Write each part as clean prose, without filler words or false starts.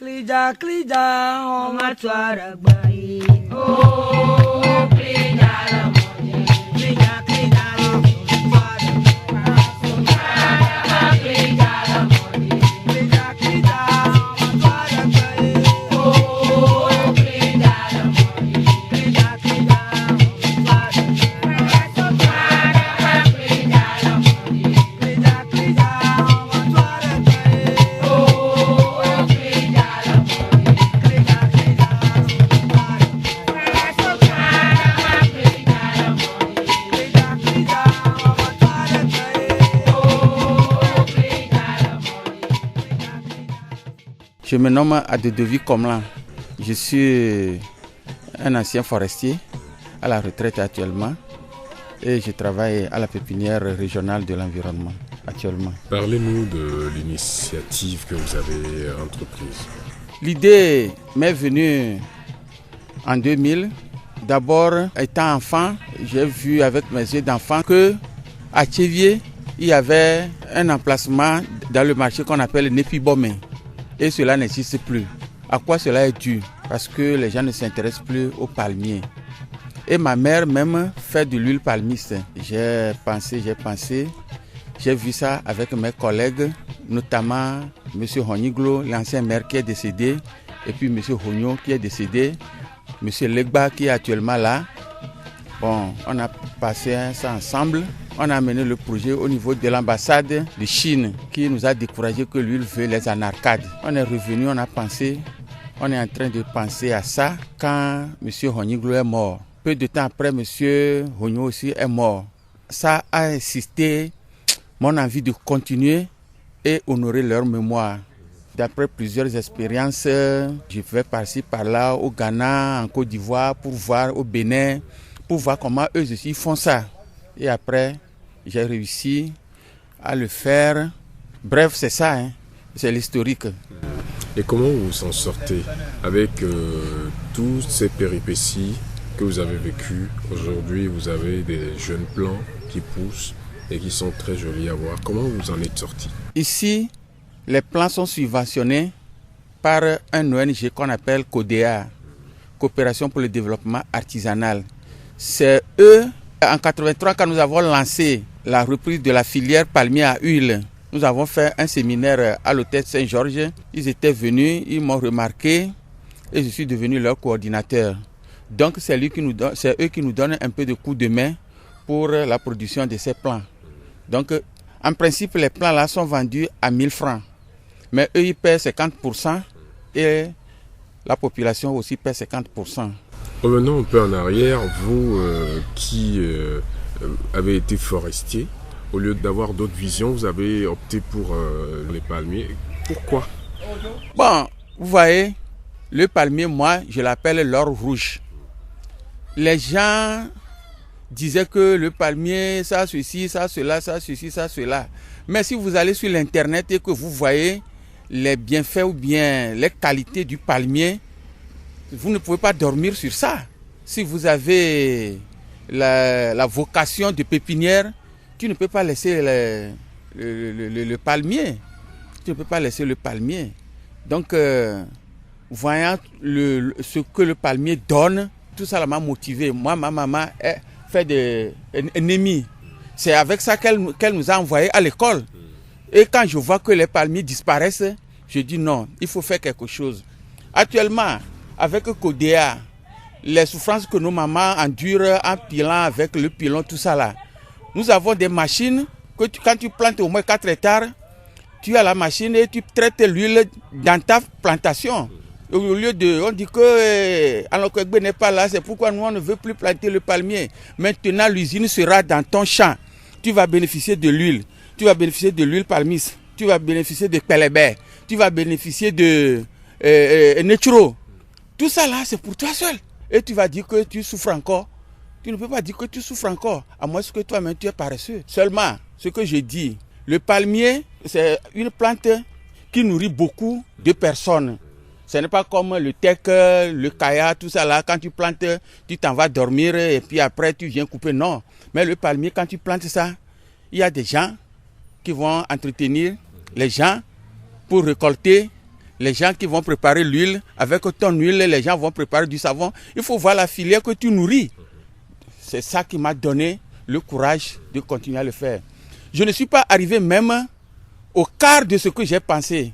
Klida, klida, on va twara gbaye. Oh, klida la moye. Klida, klida, on va twara gbaye. Klida la moye. Klida, klida, on va twara gbaye. Oh, klida la moye. Klida, klida, on va twara gbaye. Klida la moye. Klida, klida, on va twara gbaye. Oh, klida la moye. Klida, klida, on va Je me nomme Adedovi Komlan. Je suis un ancien forestier à la retraite actuellement et je travaille à la pépinière régionale de l'environnement actuellement. Parlez-nous de l'initiative que vous avez entreprise. L'idée m'est venue en 2000. D'abord, étant enfant, j'ai vu avec mes yeux d'enfant que à Tchévier, il y avait un emplacement dans le marché qu'on appelle Népibomé. Et cela n'existe plus. À quoi cela est dû? Parce que les gens ne s'intéressent plus aux palmiers. Et ma mère même fait de l'huile palmiste. J'ai pensé, j'ai vu ça avec mes collègues, notamment M. Honiglo, l'ancien maire qui est décédé, et puis M. Hogno qui est décédé, M. Legba qui est actuellement là. Bon, on a passé ça ensemble. On a mené le projet au niveau de l'ambassade de Chine qui nous a découragé que l'huile veut les anarcades. On est revenu, on est en train de penser à ça quand M. Honiglo est mort. Peu de temps après, M. Hogno aussi est mort. Ça a insisté mon envie de continuer et honorer leur mémoire. D'après plusieurs expériences, je vais par-ci, par-là, au Ghana, en Côte d'Ivoire, pour voir au Bénin, pour voir comment eux aussi font ça. Et après, j'ai réussi à le faire. Bref, c'est ça, hein. C'est l'historique. Et comment vous s'en sortez avec toutes ces péripéties que vous avez vécues? Aujourd'hui, vous avez des jeunes plants qui poussent et qui sont très jolis à voir. Comment vous en êtes sortis? Ici, les plants sont subventionnés par un ONG qu'on appelle CODEA, Coopération pour le développement artisanal. C'est eux, en 1983, quand nous avons lancé la reprise de la filière palmier à huile, nous avons fait un séminaire à l'hôtel Saint-Georges. Ils étaient venus, ils m'ont remarqué et je suis devenu leur coordinateur. Donc c'est eux qui nous donnent un peu de coup de main pour la production de ces plants. Donc en principe, les plants là sont vendus à 1000 francs. Mais eux, ils paient 50% et la population aussi paie 50%. Revenons un peu en arrière, vous qui avez été forestier, au lieu d'avoir d'autres visions, vous avez opté pour les palmiers. Pourquoi? Bon, vous voyez, le palmier, moi, je l'appelle l'or rouge. Les gens disaient que le palmier, ça, ceci, ça, cela, ça, ceci, ça, cela. Mais si vous allez sur l'internet et que vous voyez les bienfaits ou bien les qualités du palmier, vous ne pouvez pas dormir sur ça. Si vous avez la vocation de pépinière, tu ne peux pas laisser le palmier. Tu ne peux pas laisser le palmier. Donc, voyant ce que le palmier donne, tout ça m'a motivé. Moi, ma maman fait des ennemis. C'est avec ça qu'elle nous a envoyés à l'école. Et quand je vois que les palmiers disparaissent, je dis non, il faut faire quelque chose. Actuellement, avec CODEA, les souffrances que nos mamans endurent en pilant avec le pilon, tout ça là, nous avons des machines que quand tu plantes au moins 4 hectares, tu as la machine et tu traites l'huile dans ta plantation. Au lieu de, on dit que alors que n'est pas là, c'est pourquoi nous on ne veut plus planter le palmier. Maintenant l'usine sera dans ton champ. Tu vas bénéficier de l'huile. Tu vas bénéficier de l'huile palmiste. Tu vas bénéficier de pelébé. Tu vas bénéficier de Neturo. Tout ça là, c'est pour toi seul. Et tu vas dire que tu souffres encore. Tu ne peux pas dire que tu souffres encore, à moins que toi-même tu es paresseux. Seulement, ce que je dis, le palmier, c'est une plante qui nourrit beaucoup de personnes. Ce n'est pas comme le teck, le kaya, tout ça là. Quand tu plantes, tu t'en vas dormir et puis après tu viens couper. Non. Mais le palmier, quand tu plantes ça, il y a des gens qui vont entretenir les gens pour récolter Les gens qui vont préparer l'huile, avec ton huile, les gens vont préparer du savon. Il faut voir la filière que tu nourris. C'est ça qui m'a donné le courage de continuer à le faire. Je ne suis pas arrivé même au quart de ce que j'ai pensé.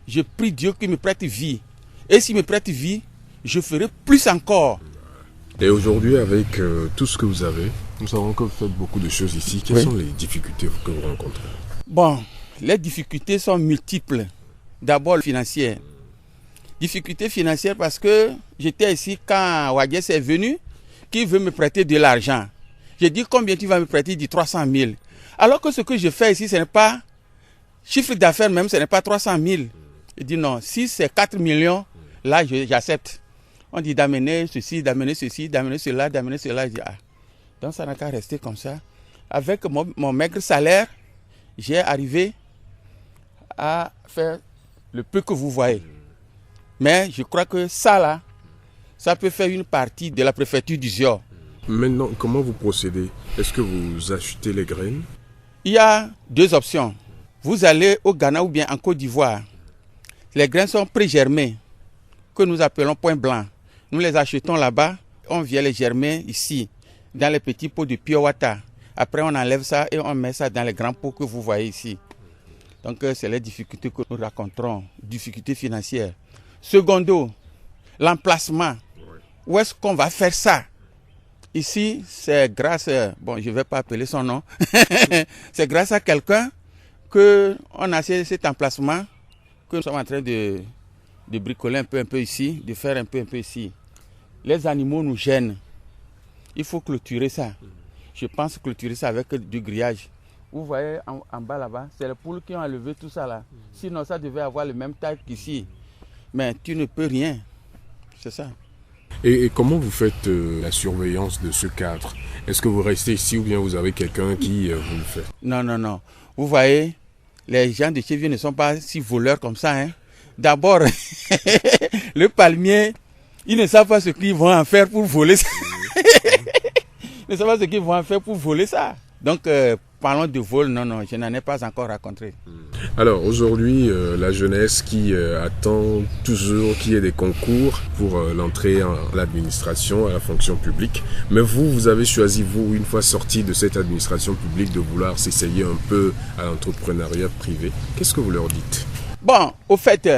Je prie Dieu qu'il me prête vie. Et s'il me prête vie, je ferai plus encore. Et aujourd'hui, avec tout ce que vous avez, nous savons que vous faites beaucoup de choses ici. Quelles sont les difficultés que vous rencontrez? Bon, les difficultés sont multiples. D'abord financières. Difficultés financières parce que j'étais ici quand Wagès est venu, qui veut me prêter de l'argent. J'ai dit combien tu vas me prêter? Il dit 300 000. Alors que ce que je fais ici, ce n'est pas chiffre d'affaires même, ce n'est pas 300 000. Il dit non, si c'est 4 millions, là j'accepte. On dit d'amener ceci, d'amener ceci, d'amener cela, d'amener cela. Je dis, ah. Donc ça n'a qu'à rester comme ça. Avec mon maigre salaire, j'ai arrivé à faire le peu que vous voyez. Mais je crois que ça là, ça peut faire une partie de la préfecture du Zior. Maintenant, comment vous procédez? Est-ce que vous achetez les graines? Il y a deux options. Vous allez au Ghana ou bien en Côte d'Ivoire. Les graines sont pré-germées, que nous appelons point blanc. Nous les achetons là-bas, on vient les germer ici, dans les petits pots de pure water. Après, on enlève ça et on met ça dans les grands pots que vous voyez ici. Donc, c'est les difficultés que nous raconterons, difficultés financières. Secondo, l'emplacement. Où est-ce qu'on va faire ça? Ici, c'est grâce, bon, je ne vais pas appeler son nom, c'est grâce à quelqu'un qu'on a cet emplacement, que nous sommes en train de bricoler un peu ici, de faire un peu ici. Les animaux nous gênent. Il faut clôturer ça. Je pense clôturer ça avec du grillage. Vous voyez en bas là-bas, c'est les poules qui ont enlevé tout ça là. Sinon, ça devait avoir le même taille qu'ici. Mais tu ne peux rien. C'est ça. Et comment vous faites la surveillance de ce cadre? Est-ce que vous restez ici ou bien vous avez quelqu'un qui vous le fait? Non. Vous voyez, les gens de chez vous ne sont pas si voleurs comme ça. Hein. D'abord, le palmier, ils ne savent pas ce qu'ils vont en faire pour voler ça. Ils ne savent pas ce qu'ils vont en faire pour voler ça. Donc, parlons de vol, non, je n'en ai pas encore raconté. Alors, aujourd'hui, la jeunesse qui attend toujours qu'il y ait des concours pour l'entrée à l'administration, à la fonction publique. Mais vous avez choisi, vous, une fois sorti de cette administration publique, de vouloir s'essayer un peu à l'entrepreneuriat privé. Qu'est-ce que vous leur dites? Bon, au fait,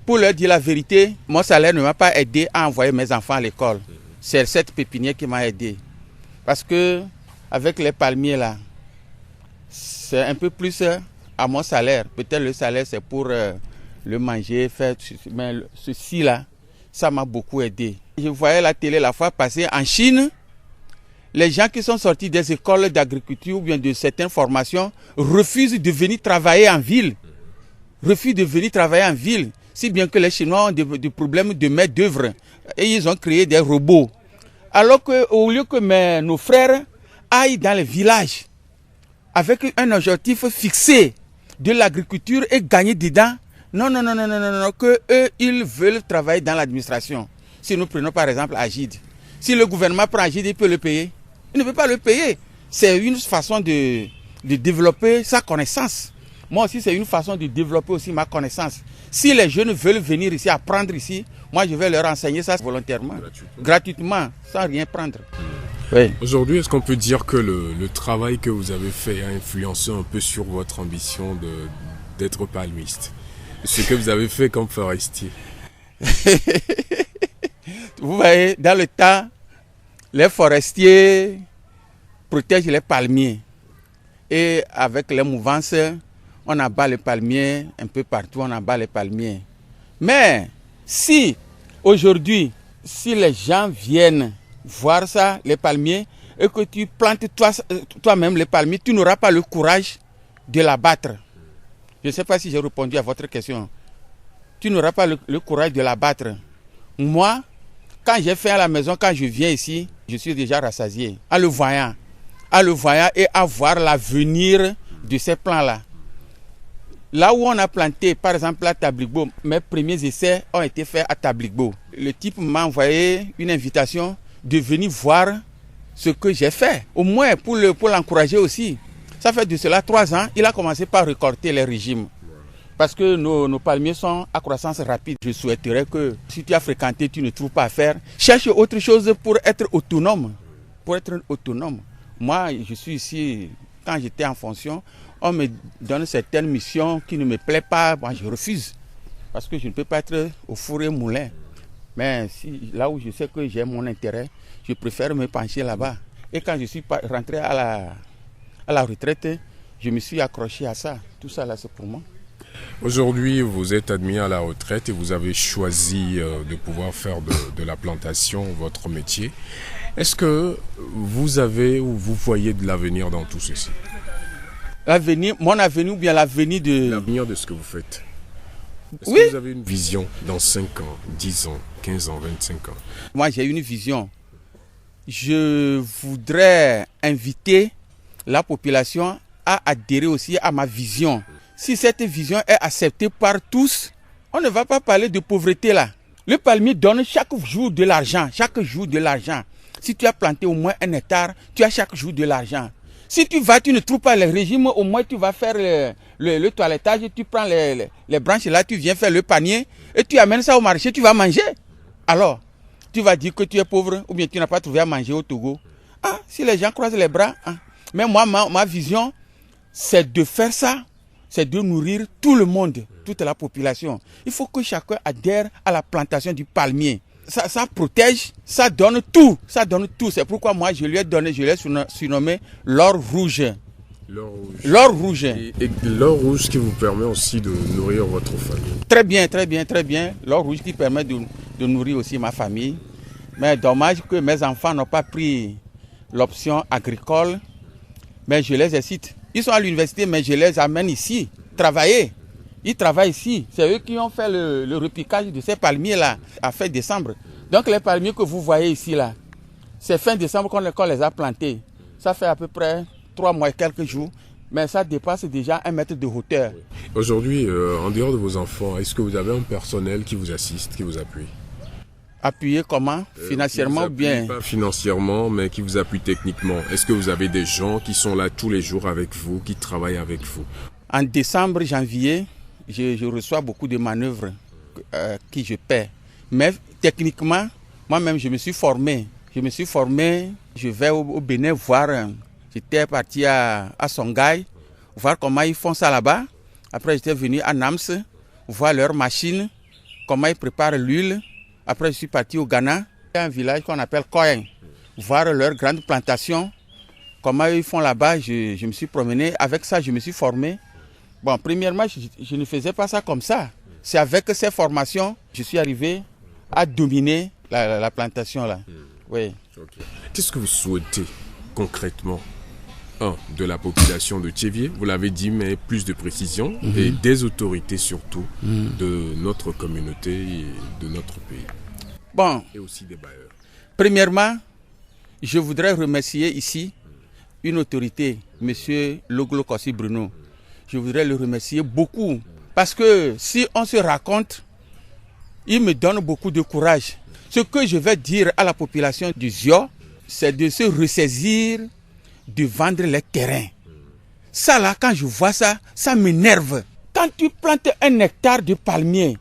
pour leur dire la vérité, mon salaire ne m'a pas aidé à envoyer mes enfants à l'école. C'est cette pépinière qui m'a aidé. Parce que, avec les palmiers là, c'est un peu plus à mon salaire. Peut-être le salaire c'est pour le manger, faire, mais ceci là, ça m'a beaucoup aidé. Je voyais la télé la fois passée en Chine, les gens qui sont sortis des écoles d'agriculture ou bien de certaines formations refusent de venir travailler en ville. Refusent de venir travailler en ville. Si bien que les Chinois ont des problèmes de main-d'œuvre et ils ont créé des robots. Alors qu'au lieu que nos frères aillent dans les villages avec un objectif fixé de l'agriculture et gagner dedans, non, que eux, ils veulent travailler dans l'administration. Si nous prenons par exemple Agide, si le gouvernement prend Agide, il peut le payer. Il ne peut pas le payer. C'est une façon de développer sa connaissance. Moi aussi, c'est une façon de développer aussi ma connaissance. Si les jeunes veulent venir ici, apprendre ici, moi je vais leur enseigner ça volontairement, gratuitement, sans rien prendre. Oui. Aujourd'hui, est-ce qu'on peut dire que le travail que vous avez fait a influencé un peu sur votre ambition d'être palmiste? Ce que vous avez fait comme forestier? Vous voyez, dans le temps, les forestiers protègent les palmiers. Et avec les mouvances, on abat les palmiers, un peu partout on abat les palmiers. Mais si aujourd'hui, si les gens viennent voir ça, les palmiers, et que tu plantes toi-même les palmiers, tu n'auras pas le courage de l'abattre. Je ne sais pas si j'ai répondu à votre question. Tu n'auras pas le courage de l'abattre. Moi, quand j'ai fait à la maison, quand je viens ici, je suis déjà rassasié. En le voyant et à voir l'avenir de ces plants-là. Là où on a planté, par exemple à Tabligbo, mes premiers essais ont été faits à Tabligbo. Le type m'a envoyé une invitation de venir voir ce que j'ai fait. Au moins pour l'encourager aussi. Ça fait de cela 3 ans, il a commencé par récolter les régimes. Parce que nos palmiers sont à croissance rapide. Je souhaiterais que si tu as fréquenté, tu ne trouves pas à faire, cherche autre chose pour être autonome. Pour être autonome. Moi, je suis ici, quand j'étais en fonction, on me donne certaines missions qui ne me plaisent pas, moi je refuse. Parce que je ne peux pas être au four et moulin. Mais là où je sais que j'ai mon intérêt, je préfère me pencher là-bas. Et quand je suis rentré à la retraite, je me suis accroché à ça. Tout ça là, c'est pour moi. Aujourd'hui, vous êtes admis à la retraite et vous avez choisi de pouvoir faire de la plantation votre métier. Est-ce que vous avez ou vous voyez de l'avenir dans tout ceci? L'avenir, mon avenir ou bien l'avenir de... L'avenir de ce que vous faites. Est-ce Oui. que vous avez une vision dans 5 ans, 10 ans, 15 ans, 25 ans? Moi, j'ai une vision. Je voudrais inviter la population à adhérer aussi à ma vision. Si cette vision est acceptée par tous, on ne va pas parler de pauvreté là. Le palmier donne chaque jour de l'argent, chaque jour de l'argent. Si tu as planté au moins 1 hectare, tu as chaque jour de l'argent. Si tu vas, tu ne trouves pas le régime, au moins tu vas faire le toilettage, tu prends les branches là, tu viens faire le panier et tu amènes ça au marché, tu vas manger. Alors, tu vas dire que tu es pauvre ou bien tu n'as pas trouvé à manger au Togo. Ah, si les gens croisent les bras. Ah. Mais moi, ma vision, c'est de faire ça, c'est de nourrir tout le monde, toute la population. Il faut que chacun adhère à la plantation du palmier. Ça protège, ça donne tout, ça donne tout. C'est pourquoi moi je l'ai surnommé l'or rouge. L'or rouge. L'or rouge. Et l'or rouge qui vous permet aussi de nourrir votre famille. Très bien, très bien, très bien. L'or rouge qui permet de nourrir aussi ma famille. Mais dommage que mes enfants n'ont pas pris l'option agricole. Mais je les incite. Ils sont à l'université, mais je les amène ici, travailler. Ils travaillent ici. C'est eux qui ont fait le repiquage de ces palmiers-là à fin décembre. Donc les palmiers que vous voyez ici, là, c'est fin décembre qu'on les a plantés. Ça fait à peu près 3 mois et quelques jours, mais ça dépasse déjà 1 mètre de hauteur. Aujourd'hui, en dehors de vos enfants, est-ce que vous avez un personnel qui vous assiste, qui vous appuie? Appuyer comment? Financièrement ou bien? Pas financièrement, mais qui vous appuie techniquement. Est-ce que vous avez des gens qui sont là tous les jours avec vous, qui travaillent avec vous? En décembre, janvier, je reçois beaucoup de manœuvres qui je paie. Mais techniquement, moi-même, je me suis formé. Je vais au Bénin voir. J'étais parti à Songhai, voir comment ils font ça là-bas. Après, j'étais venu à Nams, voir leurs machines, comment ils préparent l'huile. Après, je suis parti au Ghana, un village qu'on appelle Koyen, voir leur grande plantation, comment ils font là-bas. Je me suis promené. Avec ça, je me suis formé. Bon, premièrement, je ne faisais pas ça comme ça. C'est avec ces formations, je suis arrivé à dominer la plantation là. Oui. Okay. Qu'est-ce que vous souhaitez concrètement de la population de Thiévié, vous l'avez dit, mais plus de précision, et des autorités surtout de notre communauté et de notre pays. Bon. Et aussi des bailleurs. Premièrement, je voudrais remercier ici une autorité, M. Loglo Kossi Bruno. Je voudrais le remercier beaucoup. Parce que si on se raconte, il me donne beaucoup de courage. Ce que je vais dire à la population du Zio, c'est de se ressaisir, de vendre les terrains. Ça là, quand je vois ça, ça m'énerve. Quand tu plantes 1 hectare de palmier,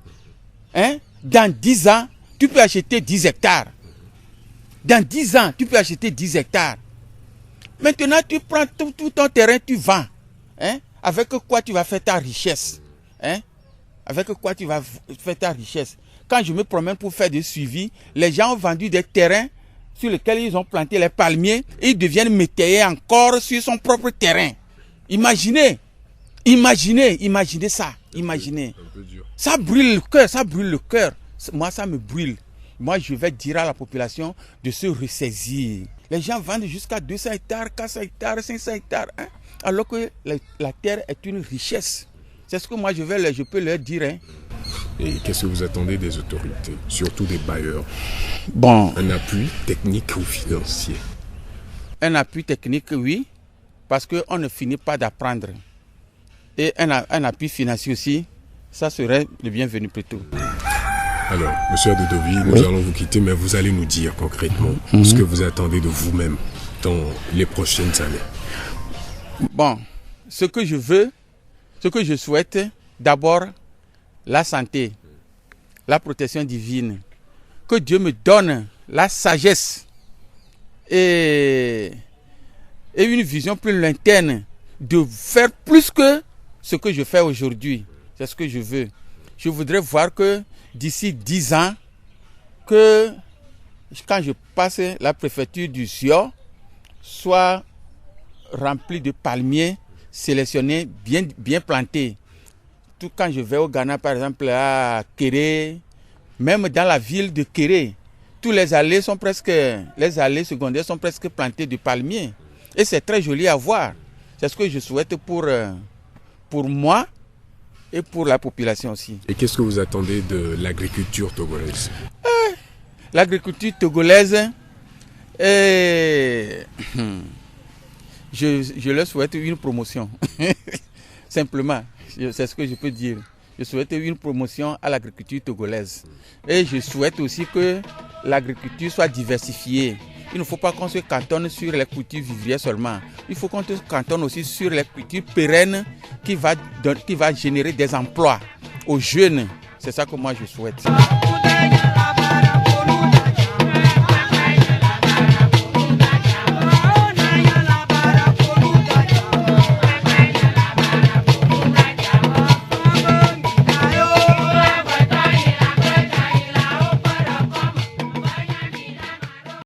dans 10 ans, tu peux acheter 10 hectares. Dans 10 ans, tu peux acheter 10 hectares. Maintenant, tu prends tout ton terrain, tu vends. Avec quoi tu vas faire ta richesse? Avec quoi tu vas faire ta richesse? Quand je me promène pour faire des suivis, les gens ont vendu des terrains sur lesquels ils ont planté les palmiers et ils deviennent métayers encore sur son propre terrain. Imaginez ça. Imaginez. Ça brûle le cœur, Moi, ça me brûle. Moi, je vais dire à la population de se ressaisir. Les gens vendent jusqu'à 200 hectares, 400 hectares, 500 hectares. Alors que la terre est une richesse. C'est ce que moi, je peux leur dire. Et qu'est-ce que vous attendez des autorités, surtout des bailleurs? Bon. Un appui technique ou financier? Un appui technique, oui, parce qu'on ne finit pas d'apprendre. Et un appui financier aussi, ça serait le bienvenu plutôt. Alors, M. Adedovi, nous allons vous quitter, mais vous allez nous dire concrètement ce que vous attendez de vous-même dans les prochaines années. Bon, ce que je veux, ce que je souhaite, d'abord la santé, la protection divine. Que Dieu me donne la sagesse et une vision plus lointaine de faire plus que ce que je fais aujourd'hui. C'est ce que je veux. Je voudrais voir que d'ici 10 ans, que quand je passe la préfecture du Sior, soit remplie de palmiers sélectionnés, bien plantés. Tout quand je vais au Ghana, par exemple, à Kéré, même dans la ville de Kéré, tous les allées secondaires sont presque plantées de palmiers. Et c'est très joli à voir. C'est ce que je souhaite pour moi et pour la population aussi. Et qu'est-ce que vous attendez de l'agriculture togolaise? L'agriculture togolaise, je leur souhaite une promotion. Simplement, c'est ce que je peux dire. Je souhaite une promotion à l'agriculture togolaise. Et je souhaite aussi que l'agriculture soit diversifiée. Il ne faut pas qu'on se cantonne sur les cultures vivrières seulement. Il faut qu'on se cantonne aussi sur les cultures pérennes qui va générer des emplois aux jeunes. C'est ça que moi je souhaite.